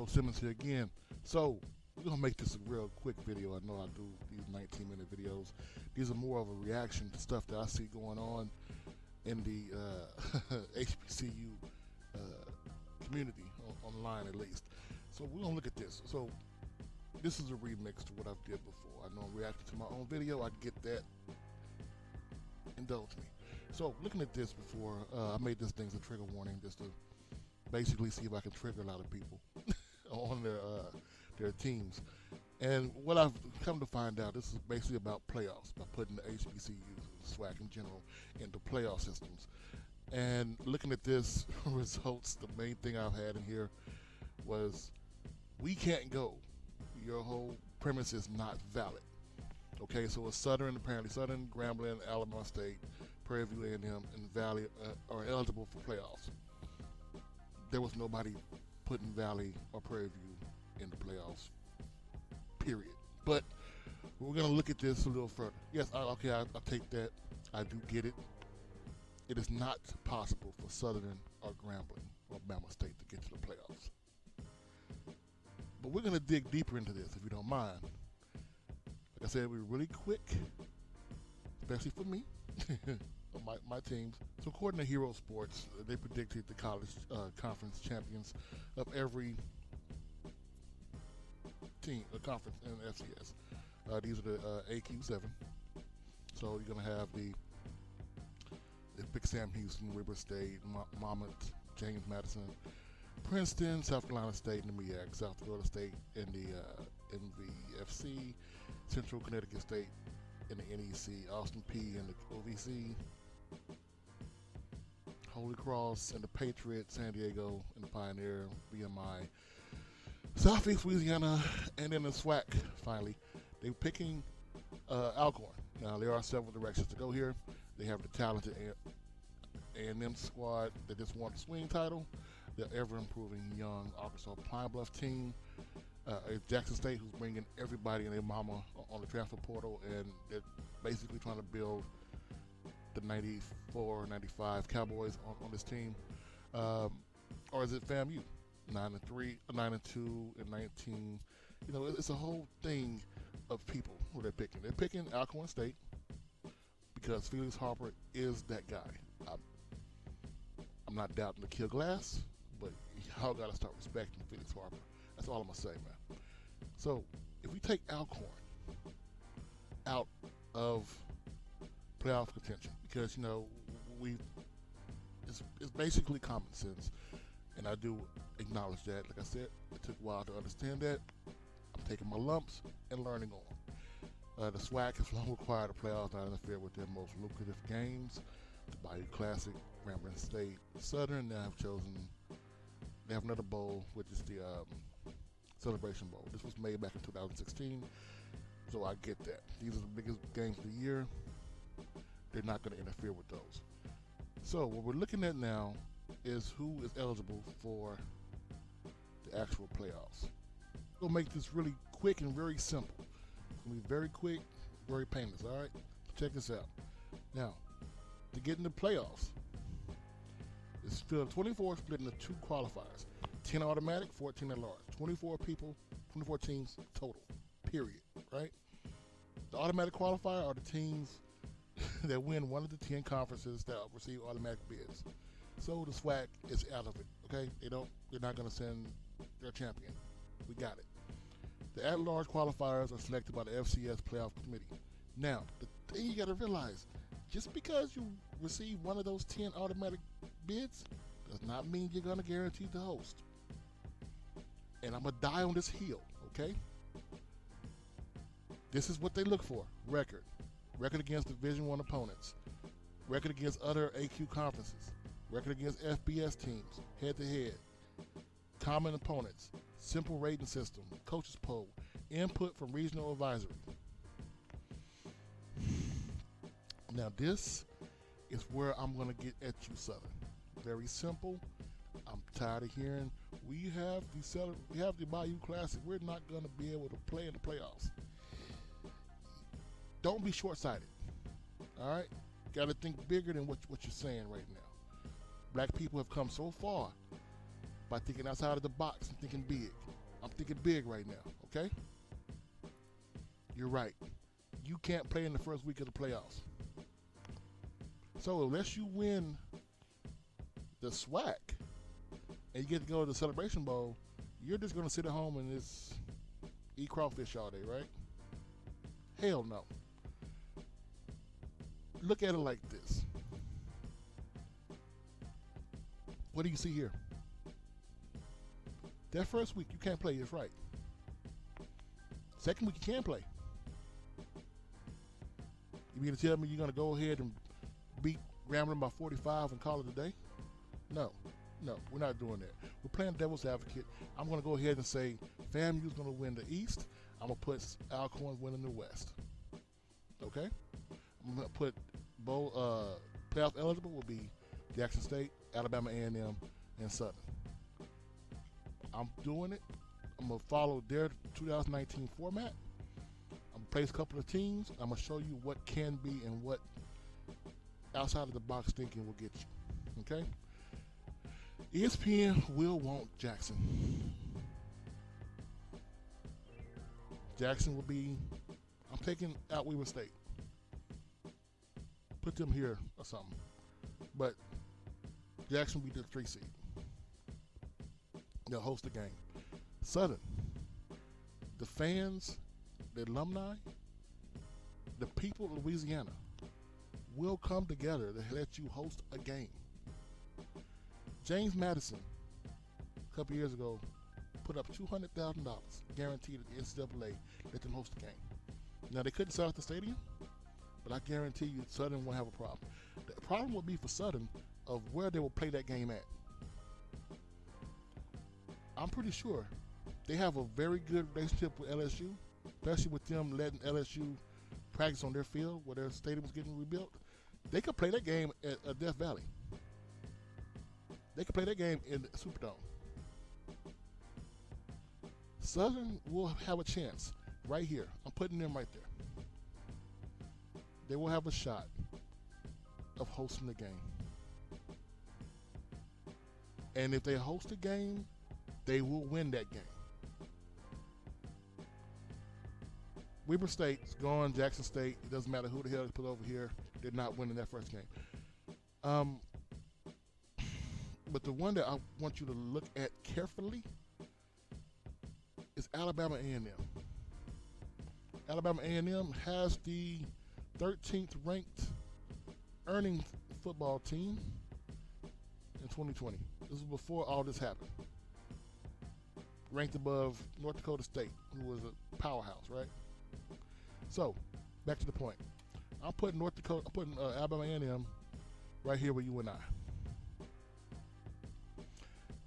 Coach Simmons here again. So we're gonna make this a real quick video. I know I do these 19-minute videos. These are more of a reaction to stuff that I see going on in the HBCU community, online at least. So we're gonna look at this. So this is a remix to what I've did before. I know I'm reacting to my own video. I get that. Indulge me. So looking at this before, I made this thing as a trigger warning just to basically see if I can trigger a lot of people on their teams. And what I've come to find out, this is basically about playoffs, by putting the HBCUs, SWAC in general, into playoff systems. And looking at this results, the main thing I've had in here was, we can't go. Your whole premise is not valid. Okay, so it's Southern, apparently Southern, Grambling, Alabama State, Prairie View A&M, and Valley are eligible for playoffs. There was nobody putting Valley or Prairie View in the playoffs, period. But we're going to look at this a little further. Yes, I'll take that. I do get it. It is not possible for Southern or Grambling or Alabama State to get to the playoffs. But we're going to dig deeper into this, if you don't mind. Like I said, we're really quick, especially for me, my teams. So according to Hero Sports, they predicted the college conference champions of every team, a conference in the FCS. These are the AQ7. So you're going to have the Big Sam Houston, Weber State, Monmouth, James Madison, Princeton, South Carolina State, and the MEAC, South Dakota State in the MVFC, Central Connecticut State in the NEC, Austin P in the OVC, Holy Cross and the Patriot, San Diego and the Pioneer, BMI, Southeast Louisiana, and then the SWAC. Finally, they're picking Alcorn. Now there are several directions to go here. They have the talented A&M squad that just won the swing title. The ever-improving young Arkansas Pine Bluff team. Jackson State, who's bringing everybody and their mama on the transfer portal, and they're basically trying to build the 94, 95 Cowboys on this team. Or is it FAMU? 9-3, 9-2, and 19. You know, it's a whole thing of people who they're picking. They're picking Alcorn State because Felix Harper is that guy. I'm not doubting the kill glass, but y'all gotta start respecting Felix Harper. That's all I'm gonna say, man. So if we take Alcorn out of playoff contention, because you know it's basically common sense, and I do acknowledge that. Like I said, it took a while to understand that. I'm taking my lumps and learning on. The SWAC has long required the playoffs not interfere with their most lucrative games. The Bayou Classic, Grambling State, Southern now have chosen. They have another bowl, which is the Celebration Bowl. This was made back in 2016, so I get that. These are the biggest games of the year. They're not going to interfere with those. So what we're looking at now is who is eligible for the actual playoffs. We'll make this really quick and very simple. It's going to be very quick, very painless, all right? Check this out. Now, to get into playoffs, it's field 24 split into 2 qualifiers. 10 automatic, 14 at large. 24 people, 24 teams total, period, right? The automatic qualifier are the teams that win one of the 10 conferences that receive automatic bids. So the SWAC is out of it, okay? They're not gonna send their champion. We got it. The at-large qualifiers are selected by the FCS playoff committee. Now, the thing you gotta realize, just because you receive one of those 10 automatic bids does not mean you're gonna guarantee the host. And I'm gonna die on this hill, okay? This is what they look for: record against Division I opponents, record against other AQ conferences, record against FBS teams, head-to-head, common opponents, simple rating system, coaches poll, input from regional advisory. Now this is where I'm gonna get at you, Southern. Very simple. I'm tired of hearing we have the Bayou Classic. We're not gonna be able to play in the playoffs. Don't be short-sighted. All right, got to think bigger than what you're saying right now. Black people have come so far by thinking outside of the box and thinking big. I'm thinking big right now, okay? You're right. You can't play in the first week of the playoffs. So unless you win the SWAC and you get to go to the Celebration Bowl, you're just going to sit at home and just eat crawfish all day, right? Hell no. Look at it like this. What do you see here? That first week, you can't play. It's right. Second week, you can play. You mean to tell me you're going to go ahead and beat Grambling by 45 and call it a day? No, we're not doing that. We're playing devil's advocate. I'm going to go ahead and say FAMU's going to win the East. I'm going to put Alcorn winning the West. Okay? I'm going to put playoff eligible will be Jackson State, Alabama A&M, and Southern. I'm doing it. I'm going to follow their 2019 format. I'm going to place a couple of teams. I'm going to show you what can be and what outside of the box thinking will get you. Okay? ESPN will want Jackson. Jackson will be, I'm taking out Weaver State. Put them here or something. But Jackson will be the 3 seed. They'll host the game. Southern, the fans, the alumni, the people of Louisiana will come together to let you host a game. James Madison, a couple years ago, put up $200,000 guaranteed at the NCAA, let them host the game. Now, they couldn't sell out the stadium, but I guarantee you Southern won't have a problem. The problem will be for Southern of where they will play that game at. I'm pretty sure they have a very good relationship with LSU, especially with them letting LSU practice on their field where their stadium is getting rebuilt. They could play that game at Death Valley. They could play that game in the Superdome. Southern will have a chance right here. I'm putting them right there. They will have a shot of hosting the game. And if they host a game, they will win that game. Weber State's gone, Jackson State. It doesn't matter who the hell they put over here. They're not winning that first game. But the one that I want you to look at carefully is Alabama A&M. Alabama A&M has the 13th ranked earning football team in 2020. This is before all this happened. Ranked above North Dakota State, who was a powerhouse, right? So, back to the point. I'm putting Alabama A&M right here with you and I.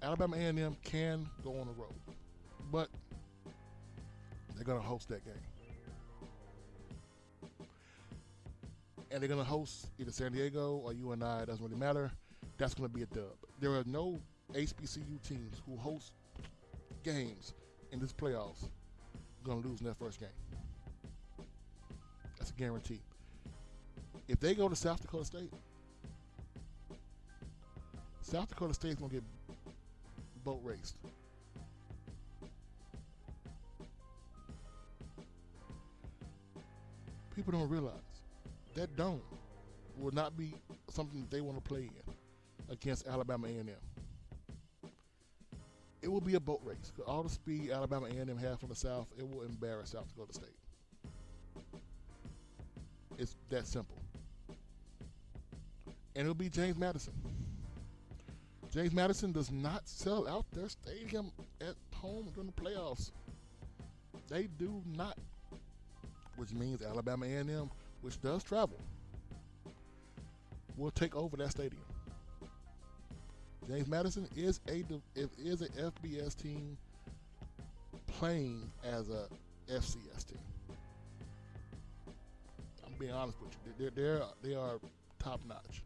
Alabama A&M can go on the road, but they're going to host that game. And they're going to host either San Diego or UNI. It doesn't really matter. That's going to be a dub. There are no HBCU teams who host games in this playoffs going to lose in their first game. That's a guarantee. If they go to South Dakota State, South Dakota State's going to get boat raced. People don't realize that dome will not be something that they want to play in against Alabama A&M. It will be a boat race. All the speed Alabama A&M have from the South, it will embarrass South Dakota State. It's that simple. And it'll be James Madison. James Madison does not sell out their stadium at home during the playoffs. They do not. Which means Alabama A&M, which does travel, will take over that stadium. James Madison is a FBS team playing as a FCS team. I'm being honest with you. They are top notch.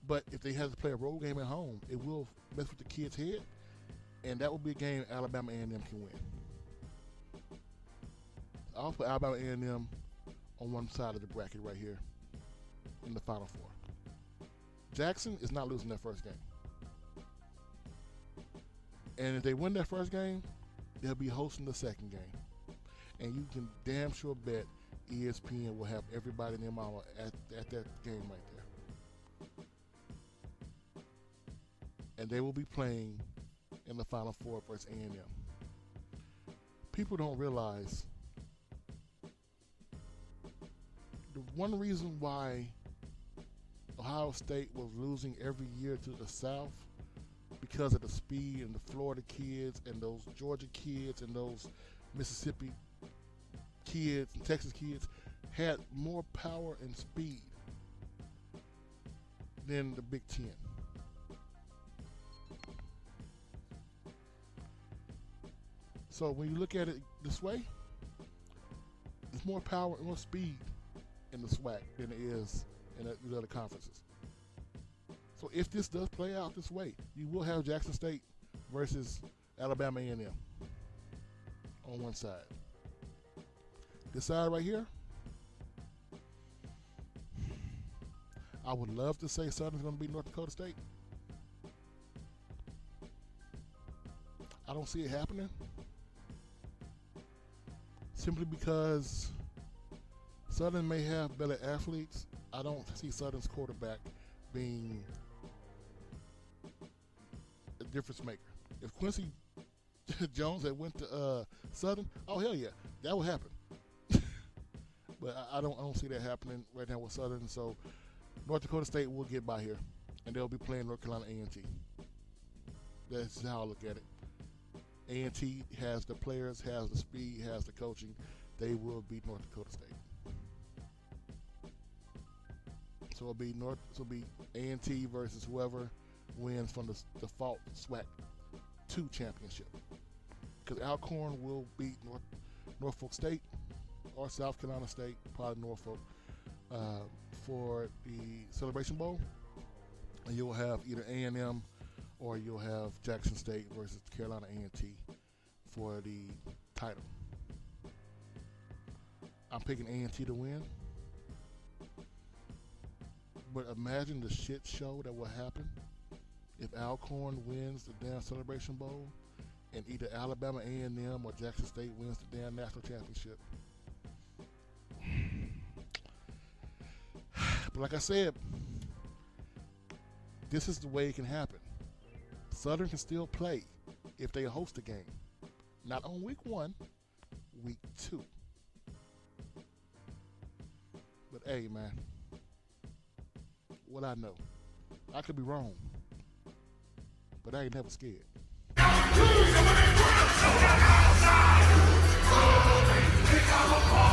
But if they have to play a road game at home, it will mess with the kids' head, and that will be a game Alabama A&M can win. I'll put Alabama A&M on one side of the bracket right here in the Final Four. Jackson is not losing their first game. And if they win that first game, they'll be hosting the second game. And you can damn sure bet ESPN will have everybody in their mama at that game right there. And they will be playing in the Final Four versus A&M. People don't realize the one reason why Ohio State was losing every year to the South, because of the speed and the Florida kids and those Georgia kids and those Mississippi kids and Texas kids had more power and speed than the Big Ten. So when you look at it this way, there's more power and more speed in the SWAC than there is in the other conferences. So if this does play out this way, you will have Jackson State versus Alabama A&M on one side. This side right here, I would love to say Southern's going to beat North Dakota State. I don't see it happening. Simply because Southern may have better athletes. I don't see Southern's quarterback being a difference maker. If Quincy Jones had went to Southern, oh hell yeah, that would happen. But I don't see that happening right now with Southern. So North Dakota State will get by here, and they'll be playing North Carolina A&T. That's how I look at it. A&T has the players, has the speed, has the coaching. They will beat North Dakota State. So it'll be A&T versus whoever wins from the default SWAC 2 championship. Because Alcorn will beat Norfolk State or South Carolina State, probably Norfolk, for the Celebration Bowl. And you'll have either A&M or you'll have Jackson State versus Carolina A&T for the title. I'm picking A&T to win. But imagine the shit show that will happen if Alcorn wins the damn Celebration Bowl and either Alabama A&M or Jackson State wins the damn national championship. But like I said, this is the way it can happen. Southern can still play if they host a game. Not on week 1, week 2. But hey, man, what I know, I could be wrong, but I ain't never scared. Come on,